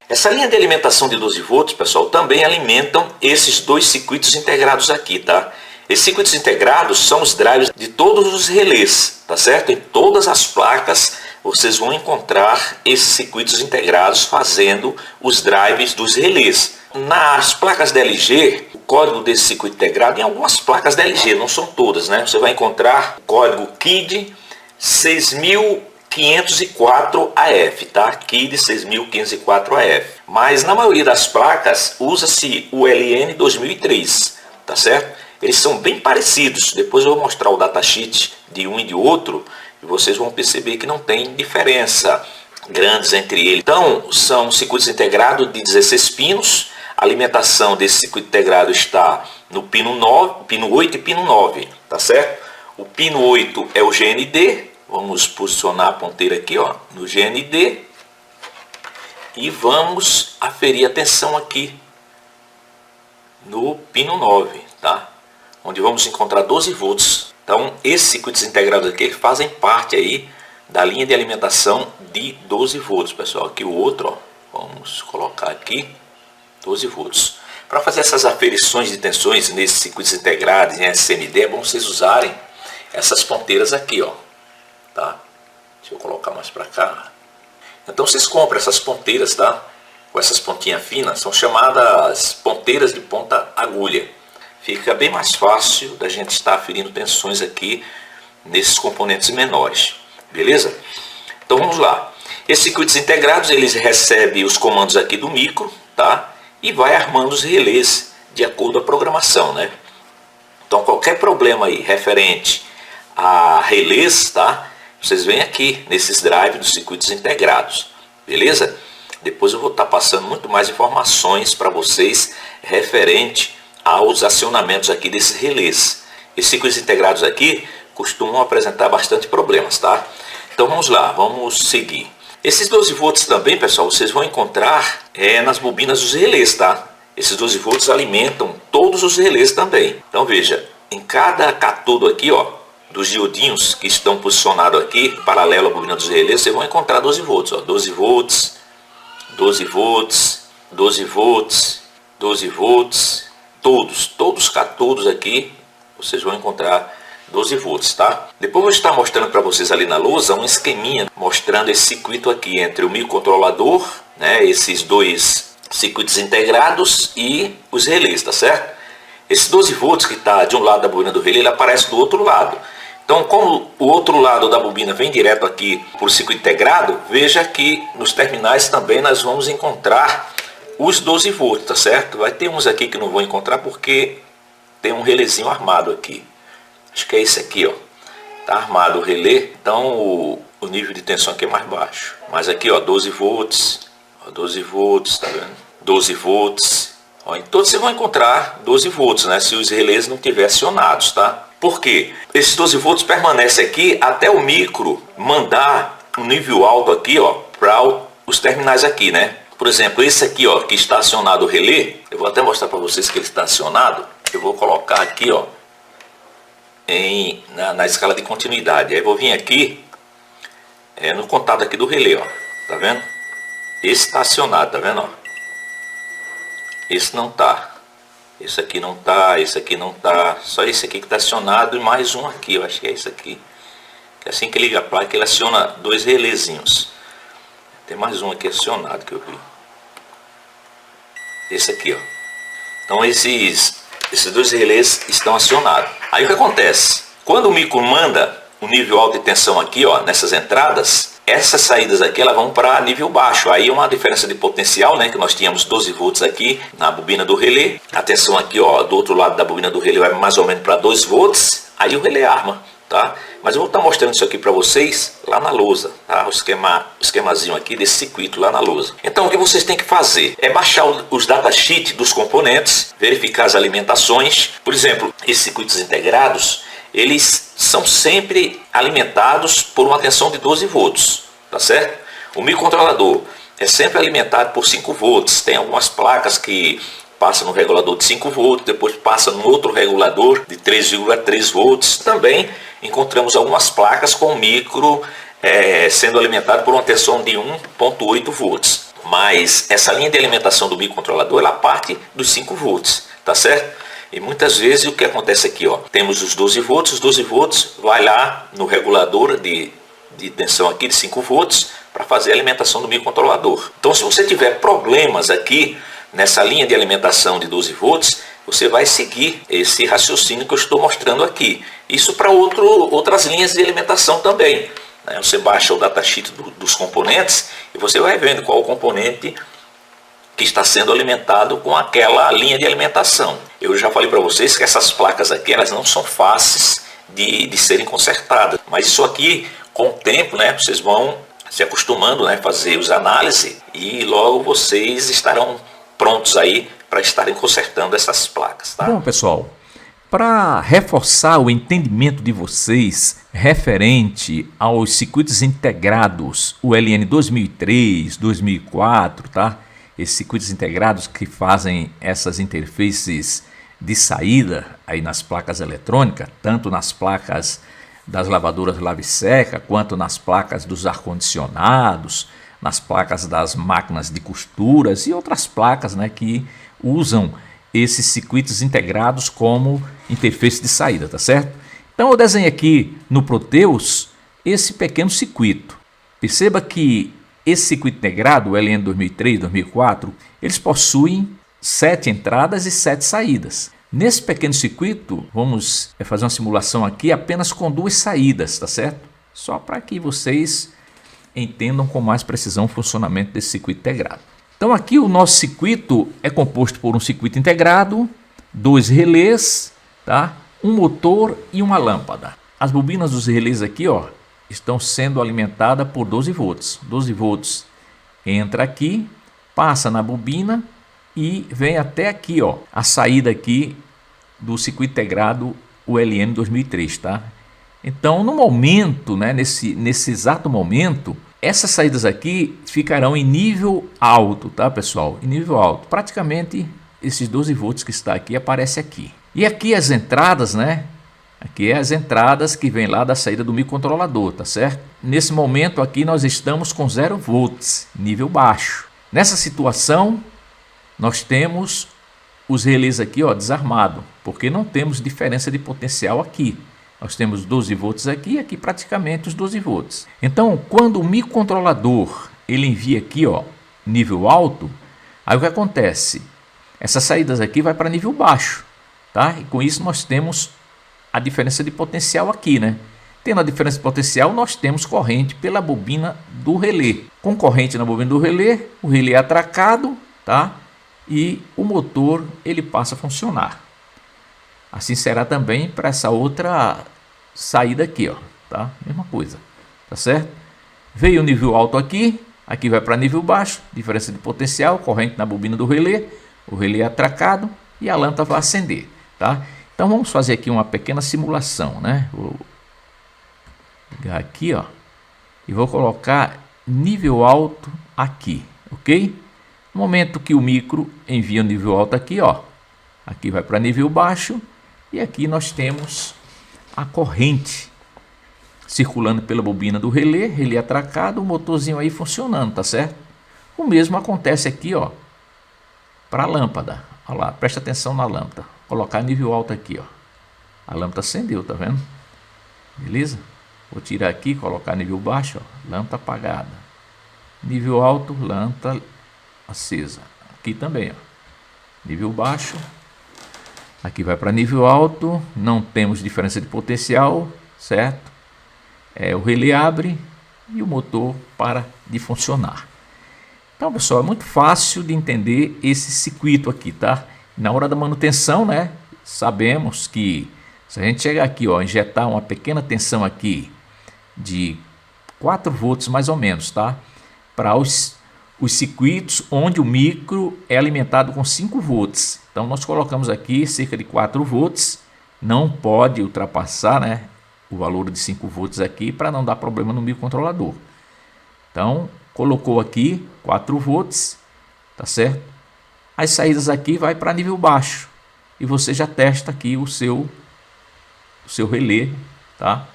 Essa linha de alimentação de 12 volts, pessoal, também alimentam esses dois circuitos integrados aqui, tá? Esses circuitos integrados são os drivers de todos os relés, tá certo? Em todas as placas vocês vão encontrar esses circuitos integrados fazendo os drives dos relés. Nas placas da LG, o código desse circuito integrado, em algumas placas da LG, não são todas, né? Você vai encontrar o código KID 6504AF, tá? KID 6504AF. Mas na maioria das placas usa-se o LN 2003, tá certo? Eles são bem parecidos. Depois eu vou mostrar o datasheet de um e de outro e vocês vão perceber que não tem diferença grandes entre eles. Então, são circuitos integrados de 16 pinos. A alimentação desse circuito integrado está no pino 9, pino 8 e pino 9, tá certo? O pino 8 é o GND. Vamos posicionar a ponteira aqui, ó, no GND. E vamos aferir a tensão aqui no pino 9, tá? Onde vamos encontrar 12 volts. Então, esses circuitos integrados aqui fazem parte aí da linha de alimentação de 12 volts, pessoal. Aqui o outro, ó, vamos colocar aqui 12 volts. Para fazer essas aferições de tensões nesses circuitos integrados em SMD, é bom vocês usarem essas ponteiras aqui, ó, tá? Deixa eu colocar mais para cá. Então vocês compram essas ponteiras, tá? Com essas pontinhas finas, são chamadas ponteiras de ponta agulha. Fica bem mais fácil da gente estar aferindo tensões aqui nesses componentes menores, beleza? Então vamos lá. Esses circuitos integrados, eles recebem os comandos aqui do micro, tá? E vai armando os relés de acordo com a programação, né? Então qualquer problema aí referente a relés, tá? Vocês vêm aqui nesses drives dos circuitos integrados, beleza? Depois eu vou estar passando muito mais informações para vocês referente aos acionamentos aqui desses relés. Esses circuitos integrados aqui costumam apresentar bastante problemas, tá? Então vamos lá, vamos seguir. Esses 12 volts também, pessoal, vocês vão encontrar nas bobinas dos relés, tá? Esses 12 volts alimentam todos os relés também. Então veja, em cada catodo aqui, ó, dos diodinhos que estão posicionados aqui, paralelo à bobina dos relés, vocês vão encontrar 12 volts, ó, 12 volts, 12 volts, 12 volts, 12 volts, todos os catodos aqui, vocês vão encontrar 12 volts, tá? Depois eu vou estar mostrando para vocês ali na lousa um esqueminha mostrando esse circuito aqui entre o microcontrolador, né, esses dois circuitos integrados e os relés, tá certo? Esses 12 volts que está de um lado da bobina do relé, ele aparece do outro lado. Então, como o outro lado da bobina vem direto aqui para o circuito integrado, veja que nos terminais também nós vamos encontrar os 12 volts, tá certo? Vai ter uns aqui que não vou encontrar porque tem um relézinho armado aqui. Acho que é esse aqui, ó. Tá armado o relé, então o nível de tensão aqui é mais baixo. Mas aqui, ó, 12 volts, ó, 12 volts, tá vendo? 12 volts. Ó, em todos vocês vão encontrar 12 volts, né? Se os relés não estiverem acionados, tá? Por quê? Esses 12 volts permanecem aqui até o micro mandar um nível alto aqui, ó, para os terminais aqui, né? Por exemplo, esse aqui, ó, que está acionado o relé, eu vou até mostrar para vocês que ele está acionado. Eu vou colocar aqui, ó, na escala de continuidade. Aí eu vou vir aqui no contato aqui do relé, ó, tá vendo? Esse está acionado, tá vendo, ó? Esse não tá. Esse aqui não tá, esse aqui não tá. Só esse aqui que está acionado e mais um aqui, eu acho que é esse aqui. Que assim que liga a placa, ele aciona dois relézinhos. Tem mais um aqui acionado que eu vi. Esse aqui, ó. Então esses dois relés estão acionados. Aí o que acontece? Quando o micro manda um nível alto de tensão aqui, ó, nessas entradas, essas saídas aqui elas vão para nível baixo. Aí uma diferença de potencial, né, que nós tínhamos 12 volts aqui na bobina do relé. A tensão aqui, ó, do outro lado da bobina do relé vai mais ou menos para 2 volts. Aí o relé arma, tá? Mas eu vou estar mostrando isso aqui para vocês lá na lousa, tá? O esquemazinho aqui desse circuito lá na lousa. Então o que vocês têm que fazer é baixar os datasheets dos componentes, verificar as alimentações. Por exemplo, esses circuitos integrados, eles são sempre alimentados por uma tensão de 12 volts, tá certo? O microcontrolador é sempre alimentado por 5 volts. Tem algumas placas que passam no regulador de 5 volts, depois passa no outro regulador de 3,3 volts. Também encontramos algumas placas com micro sendo alimentado por uma tensão de 1,8 volts. Mas essa linha de alimentação do microcontrolador, ela parte dos 5 volts, tá certo? E muitas vezes o que acontece aqui, ó, temos os 12 volts vai lá no regulador de tensão aqui de 5 volts para fazer a alimentação do microcontrolador. Então, se você tiver problemas aqui nessa linha de alimentação de 12 volts, você vai seguir esse raciocínio que eu estou mostrando aqui. Isso para outras linhas de alimentação também, né? Você baixa o datasheet dos componentes e você vai vendo qual o componente que está sendo alimentado com aquela linha de alimentação. Eu já falei para vocês que essas placas aqui, elas não são fáceis de serem consertadas. Mas isso aqui, com o tempo, né, vocês vão se acostumando, né, fazer os análises e logo vocês estarão prontos aí para estarem consertando essas placas. Tá? Bom, pessoal, para reforçar o entendimento de vocês referente aos circuitos integrados, o LN 2003, 2004, tá? Esses circuitos integrados que fazem essas interfaces de saída aí nas placas eletrônicas, tanto nas placas das lavadoras lave-seca, quanto nas placas dos ar-condicionados, nas placas das máquinas de costuras e outras placas, né, que usam esses circuitos integrados como interface de saída, tá certo? Então eu desenhei aqui no Proteus esse pequeno circuito. Perceba que esse circuito integrado, o LN 2003, 2004, eles possuem 7 entradas e 7 saídas. Nesse pequeno circuito, vamos fazer uma simulação aqui apenas com 2 saídas, tá certo? Só para que vocês entendam com mais precisão o funcionamento desse circuito integrado. Então aqui o nosso circuito é composto por um circuito integrado, 2 relés, tá? Um motor e uma lâmpada. As bobinas dos relés aqui, ó, estão sendo alimentadas por 12 volts. 12 volts entra aqui, passa na bobina e vem até aqui, ó, a saída aqui do circuito integrado ULN 2003, tá? Então, no momento, né, nesse exato momento, essas saídas aqui ficarão em nível alto, tá, pessoal? Em nível alto. Praticamente esses 12 volts que está aqui aparece aqui. E aqui as entradas, né? Aqui é as entradas que vem lá da saída do microcontrolador, tá certo? Nesse momento aqui nós estamos com 0 volts, nível baixo. Nessa situação, nós temos os relés aqui, ó, desarmado, porque não temos diferença de potencial aqui. Nós temos 12 volts aqui e aqui praticamente os 12 volts. Então, quando o microcontrolador ele envia aqui, ó, nível alto, aí o que acontece? Essas saídas aqui vai para nível baixo, tá? E com isso nós temos a diferença de potencial aqui, né? Tendo a diferença de potencial, nós temos corrente pela bobina do relé. Com corrente na bobina do relé, o relé é atracado, tá? E o motor ele passa a funcionar. Assim será também para essa outra saída aqui, ó, tá? Mesma coisa, tá certo? Veio o nível alto aqui, aqui vai para nível baixo, diferença de potencial, corrente na bobina do relé, o relé é atracado e a lâmpada vai acender, tá? Então vamos fazer aqui uma pequena simulação, né? Vou ligar aqui, ó, e vou colocar nível alto aqui, ok? No momento que o micro envia o nível alto aqui, ó, aqui vai para nível baixo e aqui nós temos a corrente circulando pela bobina do relé, relé atracado, o motorzinho aí funcionando, tá certo? O mesmo acontece aqui, ó, para a lâmpada. Olha lá, presta atenção na lâmpada. Colocar nível alto aqui, ó. A lâmpada acendeu, tá vendo? Beleza? Vou tirar aqui, colocar nível baixo, ó, lâmpada apagada. Nível alto, lâmpada acesa. Aqui também, ó. Nível baixo. Aqui vai para nível alto, não temos diferença de potencial, certo? O relé abre e o motor para de funcionar. Então, pessoal, é muito fácil de entender esse circuito aqui, tá? Na hora da manutenção, né, sabemos que se a gente chegar aqui, ó, injetar uma pequena tensão aqui de 4 volts mais ou menos, tá? Para os circuitos onde o micro é alimentado com 5 volts. Então nós colocamos aqui cerca de 4 volts, não pode ultrapassar, né, o valor de 5 volts aqui para não dar problema no microcontrolador. Então colocou aqui 4 volts, tá certo? As saídas aqui vai para nível baixo e você já testa aqui o seu relé, tá?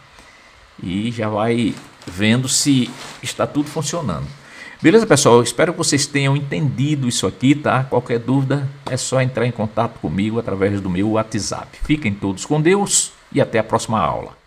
E já vai vendo se está tudo funcionando. Beleza, pessoal? Eu espero que vocês tenham entendido isso aqui, tá? Qualquer dúvida é só entrar em contato comigo através do meu WhatsApp. Fiquem todos com Deus e até a próxima aula.